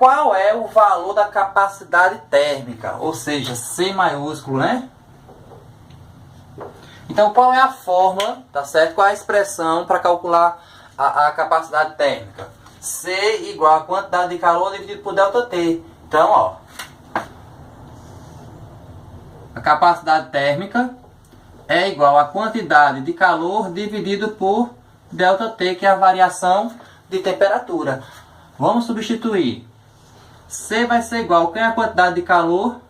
qual é o valor da capacidade térmica, ou seja, C maiúsculo, né? Então, qual é a fórmula, tá certo? Qual é a expressão para calcular a capacidade térmica? C igual a quantidade de calor dividido por ΔT. Então, ó, a capacidade térmica é igual a quantidade de calor dividido por ΔT, que é a variação de temperatura. Vamos substituir. C vai ser igual a quantidade de calor?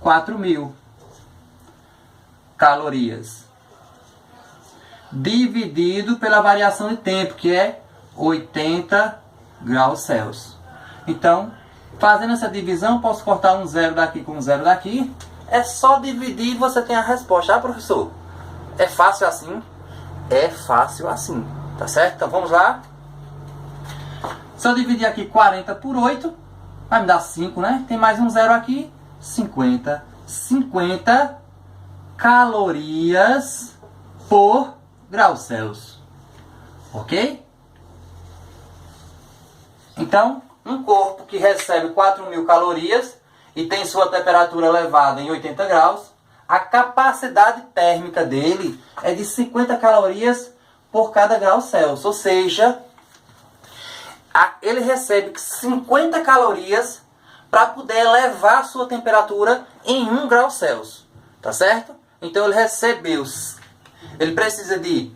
4.000 calorias. Dividido pela variação de tempo, que é 80 graus Celsius. Então, fazendo essa divisão, posso cortar um zero daqui com um zero daqui. É só dividir e você tem a resposta. Ah, professor, é fácil assim? É fácil assim, tá certo? Então, vamos lá. Se eu dividir aqui 40 por 8, vai me dar 5, né? Tem mais um zero aqui, 50. 50 calorias por grau Celsius. Ok? Então, um corpo que recebe 4.000 calorias e tem sua temperatura elevada em 80 graus, a capacidade térmica dele é de 50 calorias por cada grau Celsius. Ou seja, ele recebe 50 calorias para poder elevar a sua temperatura em 1 grau Celsius. Tá certo? Então ele precisa de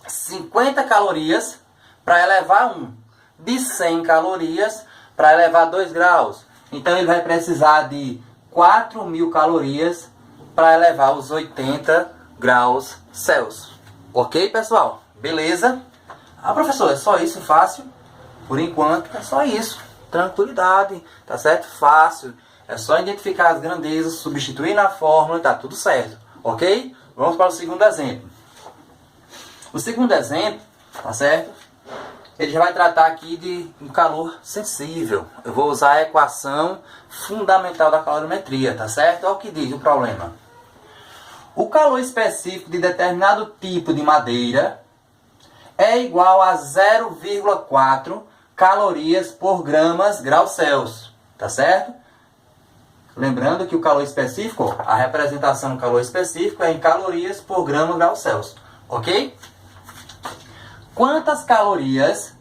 50 calorias para elevar 1. De 100 calorias para elevar 2 graus. Então ele vai precisar de 4.000 calorias para elevar os 80 graus Celsius. Ok, pessoal? Beleza? Ah, professor, é só isso? Fácil? Por enquanto, é só isso. Tranquilidade, tá certo? Fácil. É só identificar as grandezas, substituir na fórmula e tá tudo certo. Ok? Vamos para o segundo exemplo. O segundo exemplo, tá certo? Ele já vai tratar aqui de um calor sensível. Eu vou usar a equação fundamental da calorimetria, tá certo? Olha o que diz o problema. O calor específico de determinado tipo de madeira é igual a 0,4 calorias por gramas grau Celsius, tá certo? Lembrando que o calor específico, a representação do calor específico é em calorias por grama grau Celsius, ok? Quantas calorias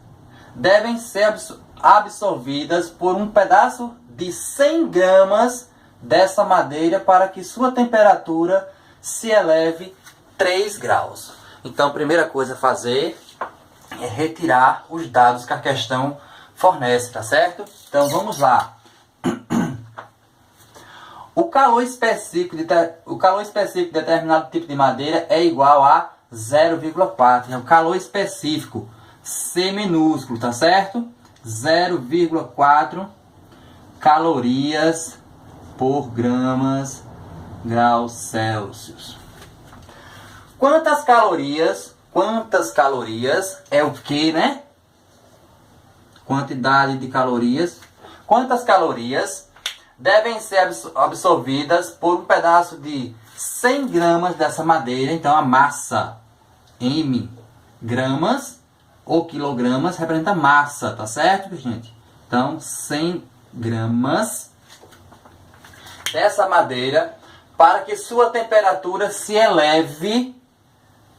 devem ser absorvidas por um pedaço de 100 gramas dessa madeira para que sua temperatura se eleve 3 graus? Então, a primeira coisa a fazer é retirar os dados que a questão fornece, tá certo? Então, vamos lá. O calor específico de determinado tipo de madeira é igual a 0,4. É o calor específico, C minúsculo, tá certo? 0,4 calorias por gramas graus Celsius. Quantas calorias é o que, né? Quantidade de calorias. Quantas calorias devem ser absorvidas por um pedaço de 100 gramas dessa madeira? Então, a massa M gramas ou quilogramas representa massa, tá certo, gente? Então, 100 gramas dessa madeira para que sua temperatura se eleve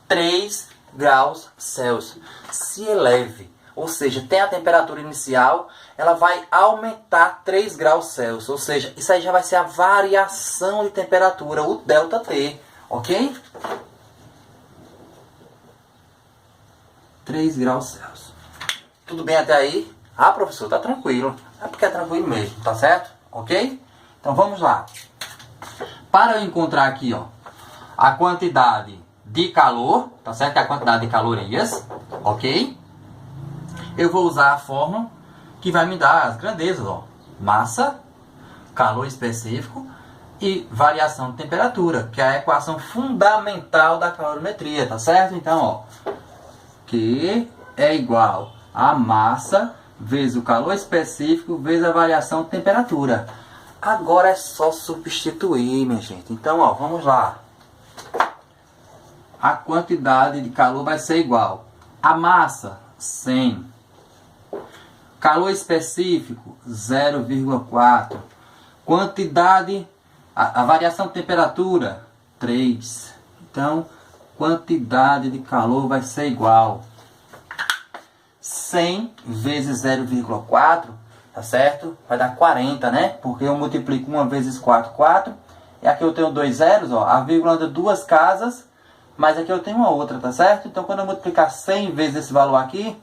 3 graus Celsius. Se eleve, ou seja, tem a temperatura inicial, ela vai aumentar 3 graus Celsius. Ou seja, isso aí já vai ser a variação de temperatura, o ΔT, ok? 3 graus Celsius. Tudo bem até aí? Ah, professor, tá tranquilo. É porque é tranquilo mesmo, tá certo? Ok? Então vamos lá. Para eu encontrar aqui, ó, a quantidade de calor, tá certo? A quantidade de calorias, ok? Eu vou usar a fórmula que vai me dar as grandezas, ó. Massa, calor específico e variação de temperatura, que é a equação fundamental da calorimetria, tá certo? Então, ó, Q é igual a massa vezes o calor específico vezes a variação de temperatura. Agora é só substituir, minha gente. Então, ó, vamos lá. A quantidade de calor vai ser igual a massa, 100. Calor específico, 0,4. Quantidade, a variação de temperatura, 3. Então, quantidade de calor vai ser igual 100 vezes 0,4, tá certo? Vai dar 40, né? Porque eu multiplico 1 vezes 4, 4. E aqui eu tenho 2 zeros, ó. A vírgula anda 2 casas, mas aqui eu tenho uma outra, tá certo? Então, quando eu multiplicar 100 vezes esse valor aqui,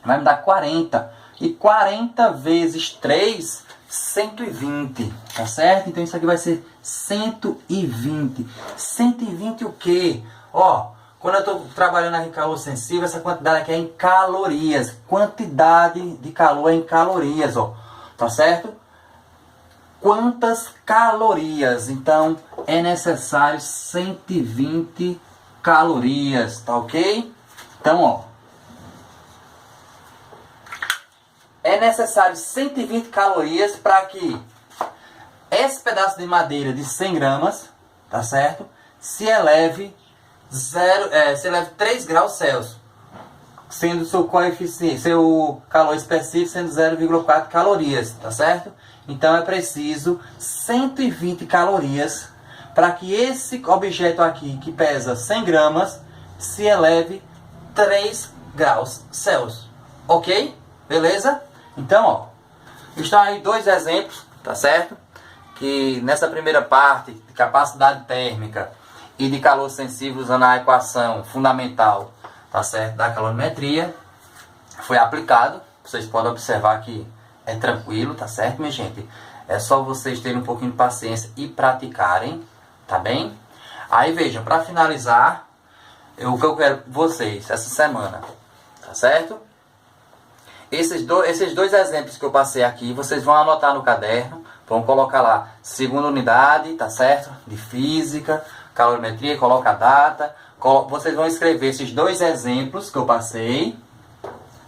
vai me dar 40. E 40 vezes 3, 120, tá certo? Então isso aqui vai ser 120. 120 o quê? Ó, quando eu estou trabalhando aqui em calor sensível, essa quantidade aqui é em calorias. Quantidade de calor é em calorias, ó. Tá certo? Quantas calorias? Então é necessário 120 calorias, tá ok? Então, ó. É necessário 120 calorias para que esse pedaço de madeira de 100 gramas, tá certo? Se eleve 3 graus Celsius, sendo seu coeficiente, seu calor específico sendo 0,4 calorias, tá certo? Então é preciso 120 calorias para que esse objeto aqui, que pesa 100 gramas, se eleve 3 graus Celsius, ok? Beleza? Então, ó, estão aí 2 exemplos, tá certo? Que nessa primeira parte, de capacidade térmica e de calor sensível, usando a equação fundamental, tá certo, da calorimetria, foi aplicado. Vocês podem observar que é tranquilo, tá certo, minha gente? É só vocês terem um pouquinho de paciência e praticarem, tá bem? Aí, vejam, para finalizar, o que eu quero vocês essa semana, tá certo? Esses dois exemplos que eu passei aqui, vocês vão anotar no caderno, vão colocar lá, segunda unidade, tá certo? De física, calorimetria, coloca a data. Vocês vão escrever esses 2 exemplos que eu passei,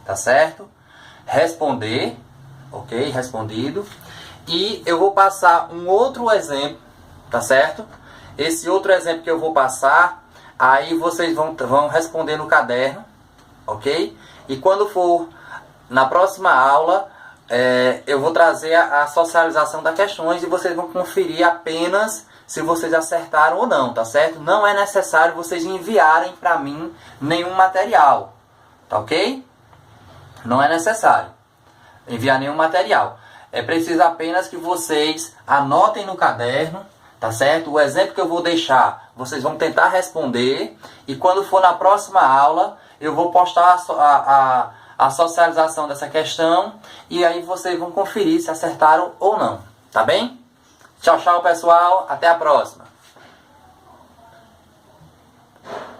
tá certo? Responder, ok? Respondido. E eu vou passar um outro exemplo, tá certo? Esse outro exemplo que eu vou passar, aí vocês vão responder no caderno, ok? E quando for na próxima aula, eu vou trazer a socialização das questões e vocês vão conferir apenas se vocês acertaram ou não, tá certo? Não é necessário vocês enviarem para mim nenhum material, tá ok? Não é necessário enviar nenhum material. É preciso apenas que vocês anotem no caderno, tá certo? O exemplo que eu vou deixar, vocês vão tentar responder e quando for na próxima aula, eu vou postar a socialização dessa questão e aí vocês vão conferir se acertaram ou não, tá bem? Tchau, tchau, pessoal. Até a próxima.